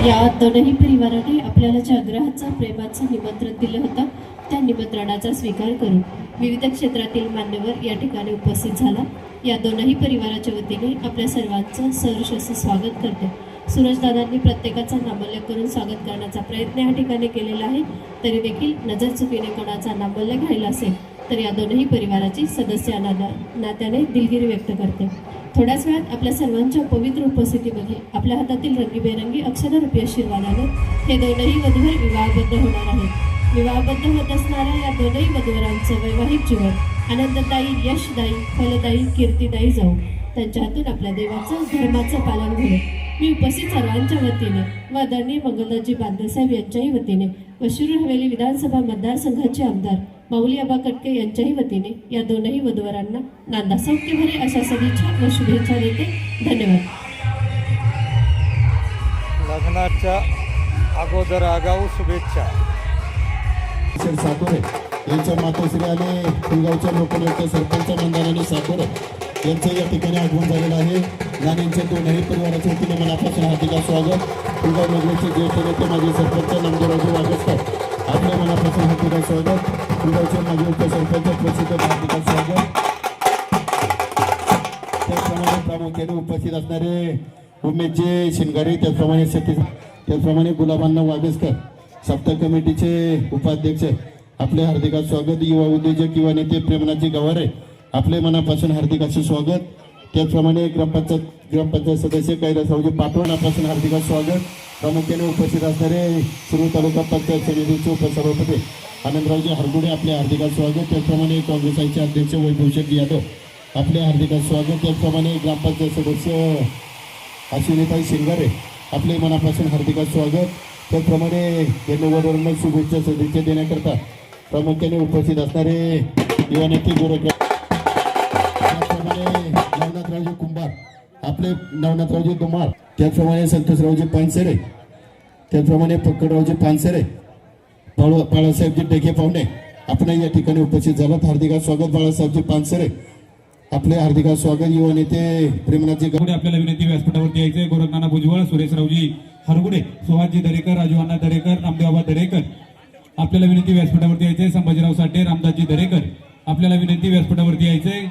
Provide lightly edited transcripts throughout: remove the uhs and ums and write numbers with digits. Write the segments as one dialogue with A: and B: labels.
A: या दोनही परिवाराने आपल्याला ज्या आग्रहाचं प्रेमाचं निमंत्रण दिलं होतं त्या निमंत्रणाचा स्वीकार करून विविध क्षेत्रातील मान्यवर या ठिकाणी उपस्थित झाला। या दोनही परिवाराच्या वतीने आपल्या सर्वांचं सहर्ष असं स्वागत करते। सूरजदादांनी प्रत्येकाचा नामोल्लेख करून स्वागत करण्याचा प्रयत्न या ठिकाणी केलेला आहे, तरी देखील नजर चुकीने कोणाचा नामोल्लेख घ्यायला असेल तर या दोनही परिवाराची सदस्य नात्याने दिलगिरी व्यक्त करते। थोड्याच वेळात आपल्या सर्वांच्या पवित्र उपस्थितीमध्ये आपल्या हातातील रंगीबेरंगी अक्षररूपी आशीर्वादाने हे दोनही वधूवर विवाहबद्ध होणार आहेत। विवाहबद्ध होत असणाऱ्या या दोनही वधूवरांचं वैवाहिक जीवन आनंददायी, यशदायी, फलदायी, कीर्तिदायी जाऊ त्यांच्या हातून आपल्या देवाचं धर्माचं पालन घडो। मी उपस्थित सर्वांच्या वतीने व आदरणीय मंगलदासजी बांदेसाहेब यांच्याही वतीने व शिरूर हवेली विधानसभा मतदारसंघाचे आमदार माऊली आबा कटके यांच्याही वतीने या दोनही वधूवरांना नांदा सौख्यभरी अशा सदिच्छा व शुभेच्छा देते। धन्यवाद।
B: लग्नाच्या अगोदर आगाऊ शुभेच्छा।
C: साकोरे यांच्या मातोश्री आणि फुलगावच्या लोकनेते सरपंच मंदाराणी साकोरे यांचं या ठिकाणी आगमन झालेलं आहे। नाण्यांच्या दोनही परिवाराच्या वतीने मनापासून हार्दिक स्वागत। फुलगाव नगरीचे ज्येष्ठ नेते माजी सरपंच नामदेवरावजी वागसकर आपल्या मनापासून हार्दिक स्वागत। फुलगावचे माजी उपसरपंच प्रसिद्ध हार्दिक स्वागत। त्याचप्रमाणे प्रामुख्याने उपस्थित असणारे उमेशजी शिंगारे, त्याचप्रमाणे गुलाबांना वागसकर सप्ताह कमिटीचे उपाध्यक्ष आपले हार्दिक स्वागत। युवा उद्योजक युवा नेते प्रेमनाथजी गवारे आपले मनापासून हार्दिक असे स्वागत। त्याचप्रमाणे ग्रामपंचायत सदस्य कैलासरावजी पाटवणापासून हार्दिक स्वागत। प्रामुख्याने उपस्थित असणारे शिरूर तालुका पंचायत समितीचे उपसभापती आनंदरावजी हरगुडे आपले हार्दिक स्वागत। त्याचप्रमाणे काँग्रेस आयचे अध्यक्ष वैभवशेठ यादव आपले हार्दिक स्वागत। त्याचप्रमाणे ग्रामपंचायत सदस्य अश्विनीताई शिंगारे आपले मनापासून हार्दिक स्वागत। त्याचप्रमाणे हे नववधूंना शुभेच्छा सदिच्छा देण्याकरता प्रामुख्याने उपस्थित असणारे युवा नेते त्याचप्रमाणे नवनाथरावजी कुंभार आपले नवनाथरावजी कुंभार, त्याचप्रमाणे संतोषरावजी पानसरे, त्याचप्रमाणे पक्कडरावजी पानसरे, बाळासाहेबजी डेके पाहुणे आपण या ठिकाणी उपस्थित झालात। हार्दिक स्वागत बाळासाहेबजी पानसरे आपले हार्दिक स्वागत। युवा नेते प्रेमनाथजी गवडे आपल्याला विनंती व्यासपीठावरती यायचे। गोरखनाना भुजबळ, सुरेशरावजी हरगुडे, सुहासजी दरेकर, राजूअण्णा दरेकर, नामदेवबा दरेकर आपल्याला विनंती व्यासपीठावरती यायचे। संभाजीराव साठे, रामदासजी दरेकर आपल्याला विनंती व्यासपीठावरती यायचे।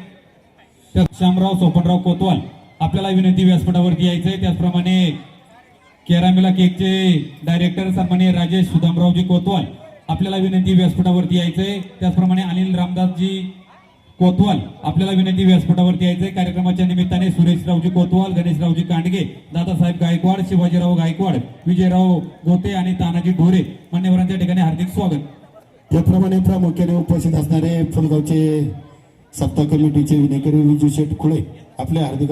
C: श्यामराव सोपनराव कोतवाल आपल्याला विनंती व्यासपीठावरती यायचे। त्याचप्रमाणे केरामेला केकचे डायरेक्टर सन्माननीय राजेश सुदामरावजी कोतवाल आपल्याला विनंती व्यासपीठावरती यायचे। त्याचप्रमाणे अनिल रामदासजी कोतवाल आपल्याला विनंती व्यासपीठावरती यायचे। कार्यक्रमाच्या निमित्ताने सुरेशरावजी कोतवाल, गणेशरावजी कांडगे, दादासाहेब गायकवाड, शिवाजीराव गायकवाड, विजयराव गोते आणि तानाजी ढोरे मान्यवरांच्या ठिकाणी हार्दिक स्वागत। त्याप्रमाणे प्रामुख्याने उपस्थित असणारे फुलगावचे सप्ताह कमिटीचे विनेकरी विजू शेठ खुळे आपले हार्दिक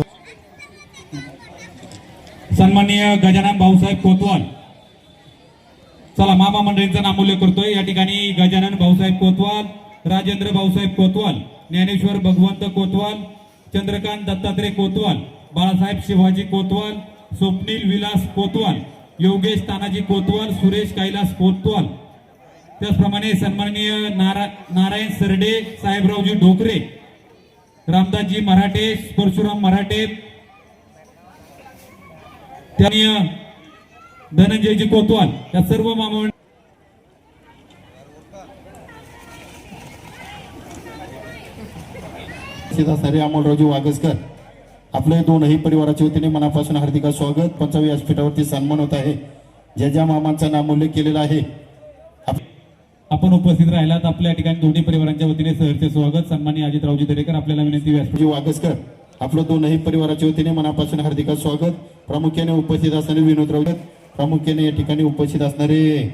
D: सन्माननीय गजानन भाऊसाहेब कोतवाल, चला मामा मंडळींचा नामोल्लेख करतोय या ठिकाणी। गजानन भाऊसाहेब कोतवाल, राजेंद्र भाऊसाहेब कोतवाल, ज्ञानेश्वर भगवंत कोतवाल, चंद्रकांत दत्तात्रय कोतवाल, बाळासाहेब शिवाजी कोतवाल, स्वप्नील विलास कोतवाल, योगेश तानाजी कोतवाल, सुरेश कैलास कोतवाल, त्याचप्रमाणे सन्माननीय नारायण सरडे, साहेबरावजी ढोकरे, रामदासजी मराठे, परशुराम मराठे, धनंजयजी कोतवाल या सर्व मामा
C: असणारे अमोलरावजी वागसकर आपल्या दोनही परिवाराच्या वतीने मनापासून हार्दिक स्वागत। 5व्या व्यासपीठावरती सन्मान होत आहे। ज्या मामांचा नामोल्लेख केलेला आहे
D: आपण उपस्थित राहिलात आपल्या ठिकाणी दोन्ही परिवारांच्या वतीने सहर्ष स्वागत। सन्माननीय अजितरावजी दरेकर आपल्याला विनंती व्यासपीठ
C: वागसकर आपल्या दोनही परिवाराच्या वतीने मनापासून हार्दिक स्वागत। प्रामुख्याने उपस्थित असणारे विनोदराव, प्रामुख्याने या ठिकाणी उपस्थित असणारे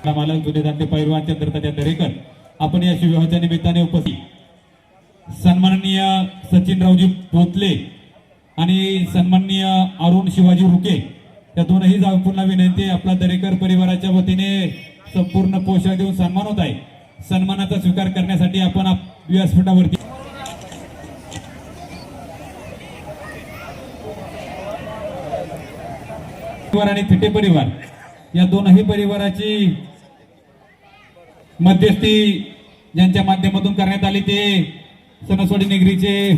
D: मालक जुनेदाते पैलवान चंद्रतात्या दरेकर आपण या शिवविवाहाच्या निमित्ताने उपस्थित सन्माननीय सचिनरावजी पोतले आणि सन्माननीय अरुण शिवाजी रुके या दोनही पुन्हा विनंती आपला दरेकर परिवाराच्या वतीने संपूर्ण पोशाख देऊन सन्मान होत आहे। सन्मानाचा स्वीकार करण्यासाठी आपण व्यासपीठावरती आणि थिटे परिवार या दोनही परिवाराची मध्यस्थी ज्यांच्या माध्यमातून करण्यात आली ते सणसवाडी नगरीचे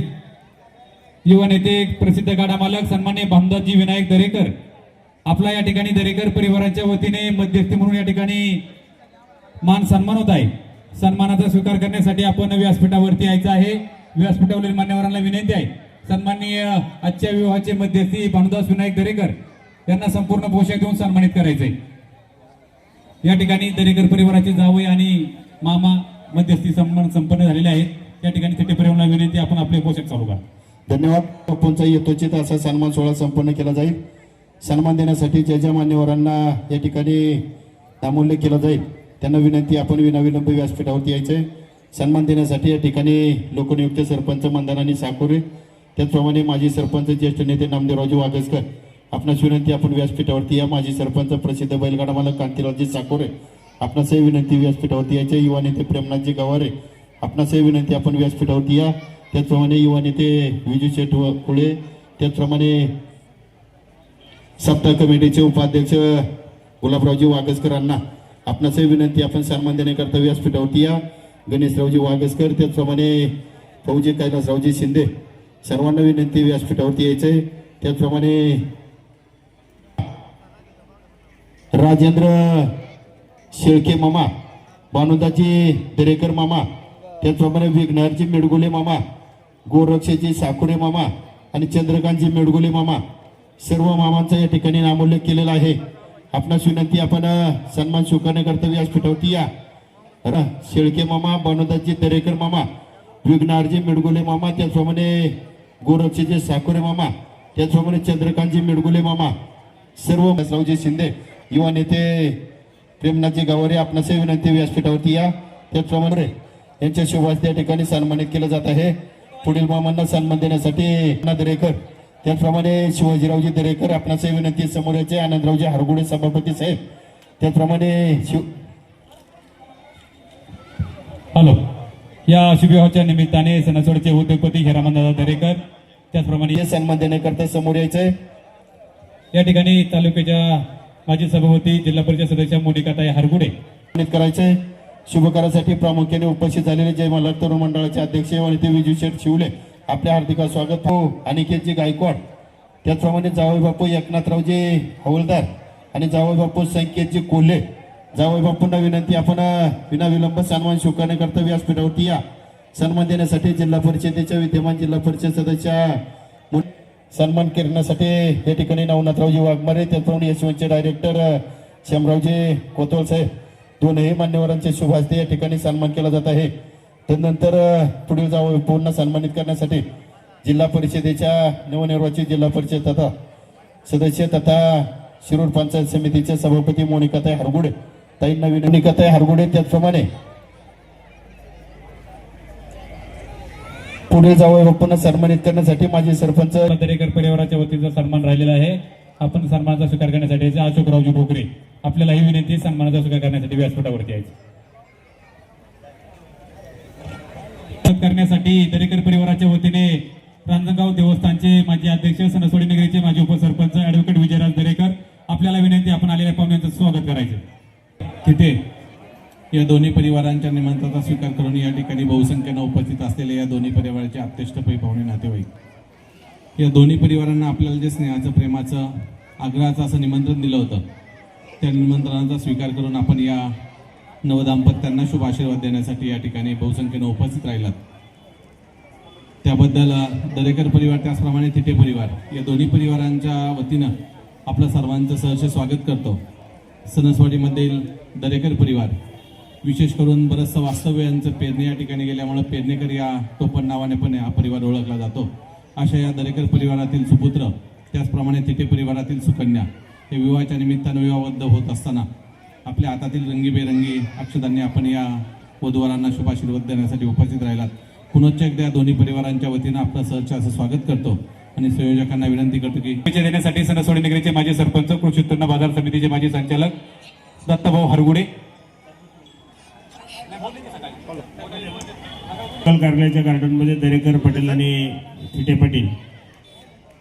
D: युवा नेते प्रसिद्ध गाडा मालक सन्मान्य भामदासजी विनायक दरेकर आपला या ठिकाणी दरेकर परिवाराच्या वतीने मध्यस्थी म्हणून या ठिकाणी मान सन्मान होत आहे। सन्मानाचा स्वीकार करण्यासाठी आपण व्यासपीठावरती यायचं आहे। व्यासपीठावरील मान्यवरांना विनंती आहे, सन्माननीय आजच्या विवाहाचे मध्यस्थी भामदास विनायक दरेकर यांना संपूर्ण पोशाख देऊन सन्मानित करायचंय। या ठिकाणी दरेकर परिवाराचे जावई आणि मामा मध्यस्थी सन्मान संपन्न झालेले आहेत। या ठिकाणी थिटे परिवाराला विनंती, आपण आपले पोशाख चालू करा।
C: धन्यवाद। पप्पूंचा यथोचित असा सन्मान सोहळा संपन्न केला जाईल। सन्मान देण्यासाठी ज्या ज्या मान्यवरांना या ठिकाणी नामोल्लेख केला जाईल त्यांना विनंती, आपण विनाविलंब व्यासपीठावरती यायचे। सन्मान देण्यासाठी या ठिकाणी लोकनियुक्त सरपंच मंदाराणी साकोरे, त्याचप्रमाणे माजी सरपंच ज्येष्ठ नेते नामदेवरावजी वागसकर, आपणास विनंती, आपण व्यासपीठावरती या। माजी सरपंच प्रसिद्ध बैलगाडा मालक कांतीरावजी साकोरे, आपणासही विनंती व्यासपीठावरती यायचे। युवा नेते प्रेमनाथजी गवारे, आपणासही विनंती, आपण व्यासपीठावरती या। त्याचप्रमाणे युवा नेते विजू शेठ खुळे, त्याचप्रमाणे सप्ताह कमिटीचे उपाध्यक्ष गुलाबरावजी वागसकरांना आपणासही विनंती, आपण सन्मान देण्याकरता व्यासपीठावरती या। गणेशरावजी वागसकर, त्याचप्रमाणे फौजी कैलासरावजी शिंदे, सर्वांना विनंती व्यासपीठावरती यायचे। त्याचप्रमाणे राजेंद्र शेळके मामा, भानुदाजी दरेकर मामा, त्याचप्रमाणे विघ्नहरजी मेडगुले मामा, गोरक्षजी साकुरे मामा आणि चंद्रकांतजी मेडगुले मामा, सर्व मामांचा या ठिकाणी नामोल्लेख केलेला आहे। आपणास विनंती, आपण सन्मान स्वीकारण्याकरता व्यासपीठावरती या। शेळके मामा, भानुदासजी दरेकर मामा, विघ्नहरजी मेडगुले मामा, त्याचप्रमाणे गोरक्षजी साकुरे मामा, त्याचप्रमाणे चंद्रकांतजी मेडगुले मामा, सर्व रावजी शिंदे, युवा नेते प्रेमनाथजी गवारे, आपणासही विनंती व्यासपीठावरती या। त्याचप्रमाणे यांच्या शुभास या ठिकाणी सन्मानित केलं जात आहे। पुढील मामांना सन्मान देण्यासाठी दरेकर, त्याचप्रमाणे शिवाजीरावजी दरेकर, आपणासही विनंती, समोर याचे आनंदरावजी हरगुडे सभापती साहेब, त्याचप्रमाणे
D: हॅलो, या शुभविवाहाच्या निमित्ताने सणासोडचे उद्योगपती हिरामनदादा दरेकर, त्याचप्रमाणे
C: हे सन्मान देण्याकरता समोर यायचंय।
D: या ठिकाणी तालुक्याच्या माजी सभापती जिल्हा परिषद सदस्य मोनिकाताई हरगुडे
C: करायचंय। शुभकारासाठी प्रामुख्याने उपस्थित झालेले जय मल्हार तरुण मंडळाचे अध्यक्ष आणि ते विजू शेठ शिवले, आपले हार्दिक स्वागत हो। अनिकेतजी गायकवाड, त्याचप्रमाणे जावई बापू एकनाथरावजी हवलदार आणि जावई बापू संकेतजी कोल्हे, जावई बापूंना विनंती, आपण विनाविलंब सन्मान स्वीकारण्याकरता व्यासपीठावरती या। सन्मान देण्यासाठी जिल्हा परिषदेच्या विद्यमान जिल्हा परिषद सदस्य सन्मान करण्यासाठी या ठिकाणी नवनाथरावजी वाघमारे, त्याचप्रमाणे यशवंतचे डायरेक्टर श्यामरावजी कोतवाल साहेब, दोनही मान्यवरांचे शुभ हस्ते या ठिकाणी सन्मान केला जात आहे। त्यानंतर पुढील जावई बापूंना सन्मानित करण्यासाठी जिल्हा परिषदेच्या नवनिर्वाचित जिल्हा परिषद तथा सदस्य तथा शिरूर पंचायत समितीचे सभापती मोनिकाताई हरगुडे, ताईंना मोनिकाताई हरगुडे, त्याचप्रमाणे पुढे जावई बापूंना सन्मानित करण्यासाठी माजी सरपंच
D: दरेकर परिवाराच्या वतीचा सन्मान राहिलेला आहे। आपण सन्मानाचा स्वीकार करण्यासाठी अशोकरावजी ठोकरे, आपल्याला ही विनंती, सन्मानाचा स्वीकार करण्यासाठी व्यासपीठावरती यायचं। करण्यासाठी दरेकर परिवाराच्या वतीने रांजणगाव देवस्थानचे माजी अध्यक्ष, सणसोडी नगरीचे माजी उपसरपंच ऍडव्होकेट विजयराज दरेकर, आपल्याला विनंती, आपण आलेल्या पाहुण्यांचं स्वागत करायचं। तिथे या दोन्ही परिवारांच्या निमंत्रणाचा स्वीकार करून या ठिकाणी बहुसंख्येनं उपस्थित असलेले या दोन्ही परिवाराचे अत्यष्टपै पाहुणे नातेवाईक, या दोन्ही परिवारांना आपल्याला जे स्नेहाचं, प्रेमाचं, आग्रहाचं असं निमंत्रण दिलं होतं, त्या निमंत्रणाचा स्वीकार करून आपण या नवदाम्पत्यांना शुभ आशीर्वाद देण्यासाठी या ठिकाणी बहुसंख्येनं उपस्थित राहिलात, त्याबद्दल दरेकर परिवार, त्याचप्रमाणे थिटे परिवार, या दोन्ही परिवारांच्या वतीनं आपलं सर्वांचं सहर्ष स्वागत करतो। सणसवाडीमधील दरेकर परिवार, विशेष करून बरंचसं वास्तव्य यांचं पेरणे या ठिकाणी गेल्यामुळे पेरणेकर या टोपण नावाने पण हा परिवार ओळखला जातो। अशा या दरेकर परिवारातील सुपुत्र, त्याचप्रमाणे थिटे परिवारातील सुकन्या, हे विवाहाच्या निमित्तानं विवाहबद्ध होत असताना आपल्या हातातील रंगीबेरंगी अक्षदांनी आपण या वधूवरांना शुभाशीर्वाद देण्यासाठी उपस्थित राहिलात। पुनश्च एकदा दोन्ही परिवारांच्या वतीनं आपलं सहर्ष असं स्वागत करतो आणि संयोजकांना विनंती करतो की शुभेच्छा देण्यासाठी सणसोडी नगरीचे माजी सरपंच, कृषी उत्पन्न बाजार समितीचे माजी संचालक दत्ताभाऊ हरगुडे,
E: कार्यालयाच्या गार्डनमध्ये दरेकर पटेल आणि थिटे पाटील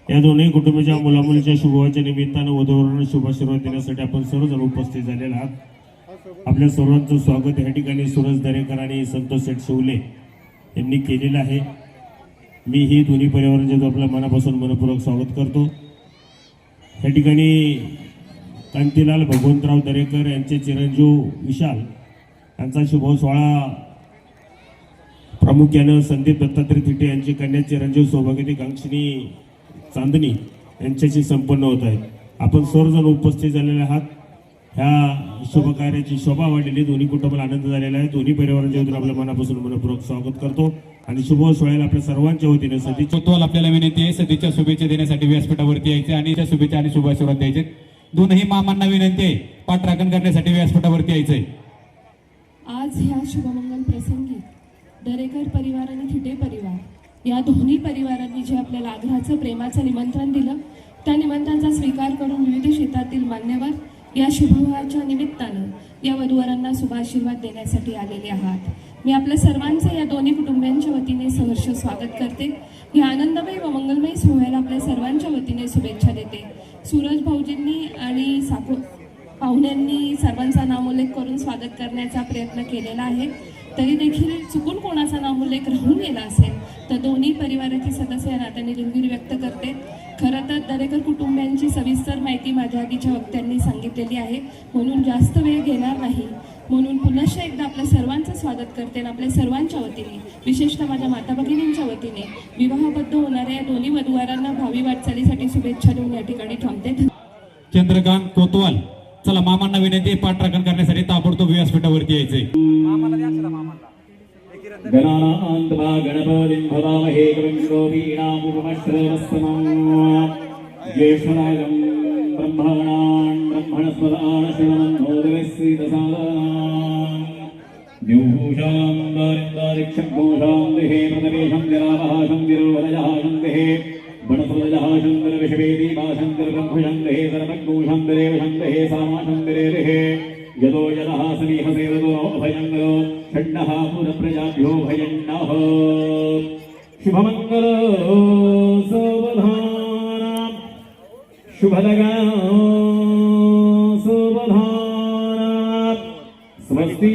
E: या दोन्ही कुटुंबाच्या मुलामुलीच्या शुभवाच्या निमित्तानं वधूवरांना शुभाशीर्वाद देण्यासाठी आपण सर्वजण उपस्थित झालेला आहात। आपल्या सर्वांचं स्वागत या ठिकाणी सुरज दरेकर आणि संतोष शेठ शिवले यांनी केलेलं आहे। मी ही दोन्ही परिवारांचे आपल्या मनापासून मनपूर्वक स्वागत करतो. या ठिकाणी कांतीलाल भगवंतराव दरेकर यांचे चिरंजीव विशाल यांचा शुभ सोहळा प्रामुख्यानं संदीप दत्तात्रय थिटे यांची कन्या चिरंजीव सौभाग्यवती कांक्षिणी चांदणी यांच्याशी संपन्न होत आहेत. आपण सर्वजण उपस्थित झालेले आहात. ह्या शुभ कार्याची शोभा वाढलेली, दोन्ही कुटुंबाला आनंद झालेला आहे. दोन्ही परिवारांच्या वतीने आपल्या मनापासून मनपूर्वक स्वागत करतो आणि शुभ सोहळ्याला आपल्या सर्वांच्या वतीने सदिच्छा.
D: कोतवाल आपल्याला विनंती आहे सदिच्छा शुभेच्छा देण्यासाठी व्यासपीठावरती यायचे आणि त्या शुभेच्छा आणि शुभाशीर्वाद द्यायचे. दोनही मामांना विनंती आहे पाठराखण करण्यासाठी व्यासपीठावरती यायचंय.
F: आज ह्या शुभमंगल प्रसंगी दरेकर परिवार आणि थिटे परिवार या दोन्ही परिवारांनी जे आपल्याला आग्रहाचं प्रेमाचं निमंत्रण दिलं, त्या निमंत्रणाचा स्वीकार करून विविध क्षेत्रातील मान्यवर या शुभविवाहाच्या निमित्तानं या वधूवरांना शुभाशीर्वाद देण्यासाठी आलेले आहात. मी आपल्या सर्वांचे या दोन्ही कुटुंबियांच्या वतीने सहर्ष स्वागत करते. या आनंदमय व मंगलमय सोहळ्याला आपल्या सर्वांच्या वतीने शुभेच्छा देते. सूरज भाऊजींनी आणि पाहुण्यांनी सर्वांचा नामोल्लेख करून स्वागत करण्याचा प्रयत्न केलेला आहे. तरी देखील चुकून कोणाचा नामोल्लेख राहून गेला असेल तर दोन्ही परिवाराचे सदस्य या नात्याने दिलगिरी व्यक्त करते. खरं तर दरेकर कुटुंबियांची सविस्तर माहिती माझ्या आधीच्या वक्त्यांनी सांगितलेली आहे, म्हणून जास्त वेळ घेणार नाही. म्हणून पुनश्च एकदा आपल्या सर्वांचं स्वागत करते आणि आपल्या सर्वांच्या वतीने, विशेषतः माझ्या माता भगिनींच्या वतीने विवाहबद्ध होणाऱ्या या दोन्ही वधूवरांना भावी वाटचालीसाठी शुभेच्छा देऊन या ठिकाणी थांबते.
D: चंद्रकांत कोतवाल, चला मामांना विनंती आहे पाठराखण करण्यासाठी ताबडतोब व्यासपीठावरती यायचंय.
G: गणानान्त्वा गणपतिं भवामहे कविं कवीनामुपमश्रवस्तमम् ज्येष्ठराजं ब्रह्मणान् ब्रह्मणस्पदान् श्रीमन्नोदयश्रीदसादनान् द्युभूषां दारिन्द्रादिक्षघोषां देहे प्रदवेशं जरावहाशं गिरोवरजहाशं देहे वनस्पतजहाशं दरविषवेदीमाशं दरब्रह्मशं देहे सर्वघोषं दरेवशं देहे सामाशं दरेः यदो यदः समीहसे ततो अभयङ्गलो षण्णः पुरप्रजाभ्यो भयन्नः शुभमङ्गल सुवधानां शुभलग्न सुवधानां स्वस्ति